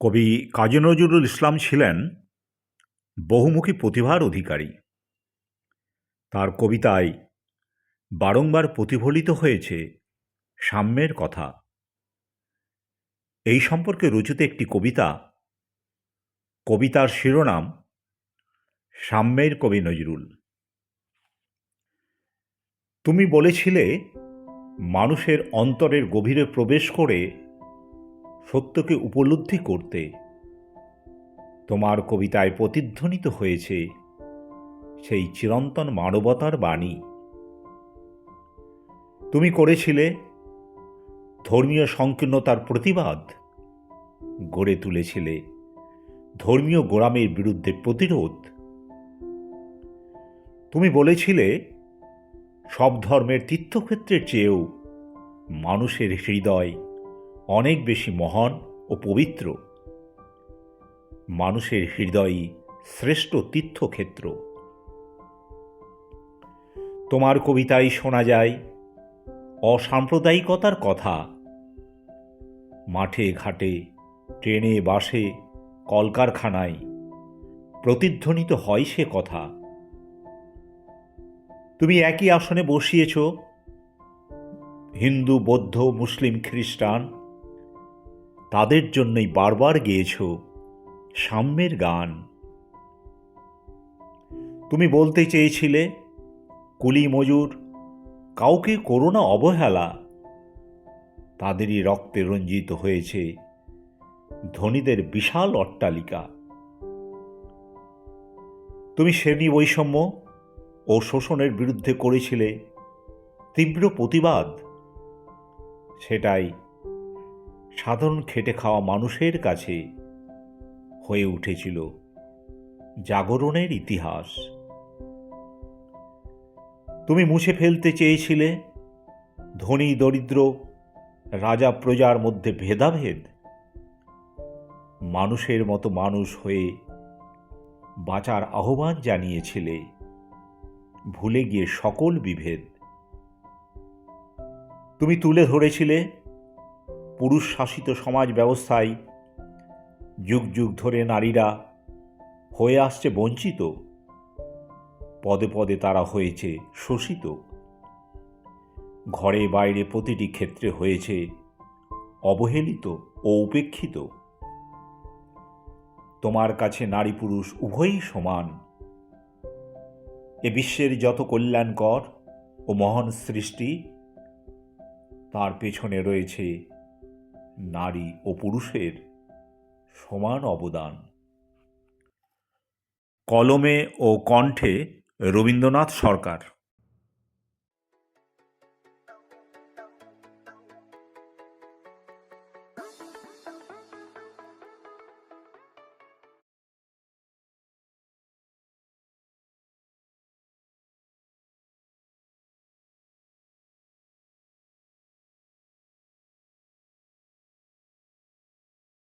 কবি কাজী নজরুল ইসলাম ছিলেন বহুমুখী প্রতিভার অধিকারী। তার কবিতায় বারংবার প্রতিফলিত হয়েছে সাম্যের কথা। এই সম্পর্কে রচিত একটি কবিতা, কবিতার শিরোনাম সাম্যের কবি নজরুল। তুমি বলেছিলে মানুষের অন্তরের গভীরে প্রবেশ করে সত্যকে উপলব্ধি করতে। তোমার কবিতায় প্রতিধ্বনিত হয়েছে সেই চিরন্তন মানবতার বাণী। তুমি করেছিলে ধর্মীয় সংকীর্ণতার প্রতিবাদ, গড়ে তুলেছিলে ধর্মীয় গোঁড়ামির বিরুদ্ধে প্রতিরোধ। তুমি বলেছিলে সব ধর্মের তীর্থক্ষেত্রের চেয়েও মানুষের হৃদয় অনেক বেশি মহান ও পবিত্র। মানুষের হৃদয়ই শ্রেষ্ঠ তীর্থক্ষেত্র। তোমার কবিতায় শোনা যায় অসাম্প্রদায়িকতার কথা। মাঠে ঘাটে, ট্রেনে বাসে, কলকারখানায় প্রতিধ্বনিত হয় সে কথা। তুমি একই আসনে বসিয়েছ হিন্দু, বৌদ্ধ, মুসলিম, খ্রিস্টান। তাদের জন্যই বারবার গেয়েছ সাম্যের গান। তুমি বলতে চেয়েছিলে কুলি মজুর কাউকে করো না অবহেলা। তাদেরই রক্তে রঞ্জিত হয়েছে ধনীদের বিশাল অট্টালিকা। তুমি শ্রেণী বৈষম্য ও শোষণের বিরুদ্ধে করেছিলে তীব্র প্রতিবাদ। সেটাই সাধারণ খেটে খাওয়া মানুষের কাছে হয়ে উঠেছিল জাগরণের ইতিহাস। তুমি মুছে ফেলতে চেয়েছিলে ধনী দরিদ্র, রাজা প্রজার মধ্যে ভেদাভেদ। মানুষের মতো মানুষ হয়ে বাঁচার আহ্বান জানিয়েছিলে, ভুলে গিয়ে সকল বিভেদ। তুমি তুলে ধরেছিলে পুরুষ শাসিত সমাজ ব্যবস্থায় যুগ যুগ ধরে নারীরা হয়ে আসছে বঞ্চিত। পদে পদে তারা হয়েছে শোষিত। ঘরে বাইরে প্রতিটি ক্ষেত্রে হয়েছে অবহেলিত ও উপেক্ষিত। তোমার কাছে নারী পুরুষ উভয়ই সমান। এ বিশ্বের যত কল্যাণকর ও মহান সৃষ্টি, তার পেছনে রয়েছে নারী ও পুরুষের সমান অবদান। কলমে ও কণ্ঠে রবীন্দ্রনাথ সরকার।